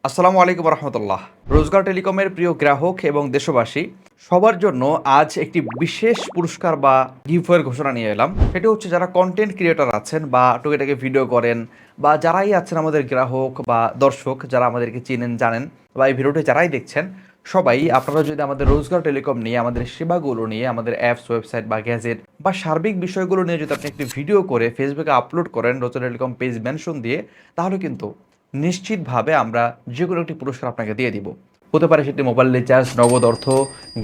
আসসালামু আলাইকুম রহমতুল্লাহ। রোজগার টেলিকমের প্রিয় গ্রাহক এবং দেশবাসী, সবার জন্য আজ একটি বিশেষ পুরস্কার বা গিফটের ঘোষণা নিয়ে এলাম। সেটি হচ্ছে যারা কন্টেন্ট ক্রিয়েটর আছেন বা টুকিটাকি ভিডিও করেন বা যারাই আছেন আমাদের গ্রাহক বা দর্শক যারা আমাদেরকে চিনেন জানেন বা এই ভিডিওটি যারাই দেখছেন, সবাই আপনারা যদি আমাদের রোজগার টেলিকম নিয়ে, আমাদের সেবাগুলো নিয়ে, আমাদের অ্যাপস, ওয়েবসাইট বা গ্যাজেট বা সার্বিক বিষয়গুলো নিয়ে যদি আপনি একটি ভিডিও করে ফেসবুকে আপলোড করেন রোজগার টেলিকম পেজ মেনশন দিয়ে, তাহলে কিন্তু নিশ্চিতভাবে আমরা যে কোনো একটি পুরস্কার আপনাকে দিয়ে দিব। হতে পারে সেটি মোবাইল রিচার্জ, নগদ অর্থ,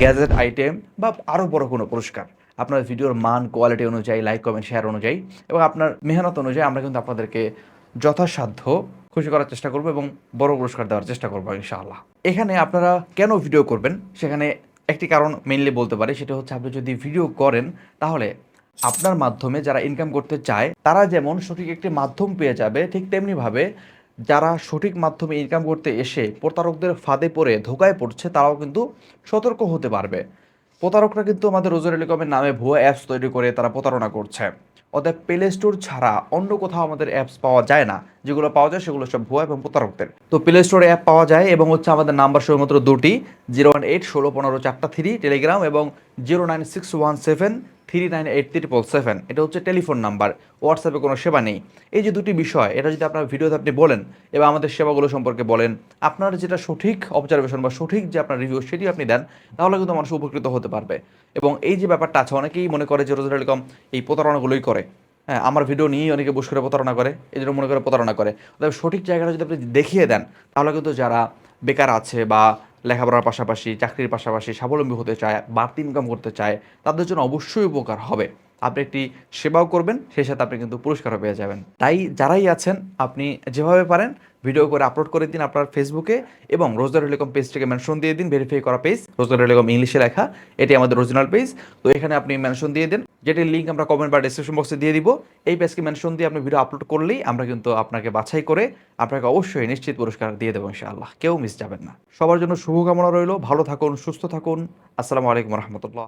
গ্যাজেট আইটেম বা আরও বড় কোনো পুরস্কার। আপনার ভিডিওর মান, কোয়ালিটি অনুযায়ী, লাইক, কমেন্ট, শেয়ার অনুযায়ী এবং আপনার মেহনত অনুযায়ী আমরা কিন্তু আপনাদেরকে যথাসাধ্য খুশি করার চেষ্টা করব এবং বড় পুরস্কার দেওয়ার চেষ্টা করবো ইনশাআল্লাহ। এখানে আপনারা কেন ভিডিও করবেন, সেখানে একটি কারণ মেইনলি বলতে পারি, সেটা হচ্ছে আপনি যদি ভিডিও করেন তাহলে আপনার মাধ্যমে যারা ইনকাম করতে চায় তারা যেমন সঠিক একটি মাধ্যম পেয়ে যাবে, ঠিক তেমনিভাবে যারা সঠিক মাধ্যমে ইনকাম করতে এসে প্রতারকদের ফাঁদে পড়ে ধোকায় পড়ছে তারাও কিন্তু সতর্ক হতে পারবে। প্রতারকরা কিন্তু আমাদের রোজগার টেলিকমের নামে ভুয়া অ্যাপস তৈরি করে তারা প্রতারণা করছে। অতএব প্লে স্টোর ছাড়া অন্য কোথাও আমাদের অ্যাপস পাওয়া যায় না। যেগুলো পাওয়া যায় সেগুলো সব ভুয়া এবং প্রতারকদের। তো প্লে স্টোরে অ্যাপ পাওয়া যায় এবং হচ্ছে আমাদের নাম্বার শুধুমাত্র দুটি: 018 16 15 4 3, টেলিগ্রাম, এবং 09617 398377। এটা হচ্ছে টেলিফোন নাম্বার, হোয়াটসঅ্যাপে কোনো সেবা নেই। এই যে দুটি বিষয়, এটা যদি আপনার ভিডিওতে আপনি বলেন এবং আমাদের সেবাগুলো সম্পর্কে বলেন, আপনার যেটা সঠিক অবজারভেশন বা সঠিক যে আপনার রিভিউ সেটি আপনি দেন, তাহলে কিন্তু মানুষ উপকৃত হতে পারবে। এবং এই যে ব্যাপারটা আছে, অনেকেই মনে করে যে রোজগার টেলিকম এই প্রতারণাগুলোই করে। হ্যাঁ, আমার ভিডিও নিয়েই অনেকে বসে করে প্রতারণা করে, এই জন্য মনে করে প্রতারণা করে। তবে সঠিক জায়গাটা যদি আপনি দেখিয়ে দেন, তাহলে কিন্তু যারা বেকার আছে বা লেখাপড়ার পাশাপাশি, চাকরির পাশাপাশি স্বাবলম্বী হতে চায়, বাড়তি ইনকাম করতে চায়, তাদের জন্য অবশ্যই উপকার হবে। আপনি একটি সেবাও করবেন, সেই সাথে আপনি কিন্তু পুরস্কারও পেয়ে যাবেন। তাই যারাই আছেন, আপনি যেভাবে পারেন ভিডিও করে আপলোড করে দিন আপনার ফেসবুকে এবং রোজগার টেলিকম পেজটিকে মেনশন দিয়ে দিন, ভেরিফাই করা পেজ, রোজগার টেলিকম ইংলিশে লেখা, এটি আমাদের অরিজিনাল পেজ। তো এখানে আপনি মেনশন দিয়ে দেন, যেটির লিঙ্ক আমরা কমেন্ট বা ডিসক্রিপশন বক্সে দিয়ে দিব। এই পেজকে মেনশন দিয়ে আপনি ভিডিও আপলোড করলেই আমরা কিন্তু আপনাকে বাছাই করে আপনাকে অবশ্যই নিশ্চিত পুরস্কার দিয়ে দেবো ইনশাআল্লাহ। কেউ মিস যাবেন না। সবার জন্য শুভকামনা রইল। ভালো থাকুন, সুস্থ থাকুন। আসসালামু আলাইকুম রহমতুল্লাহ।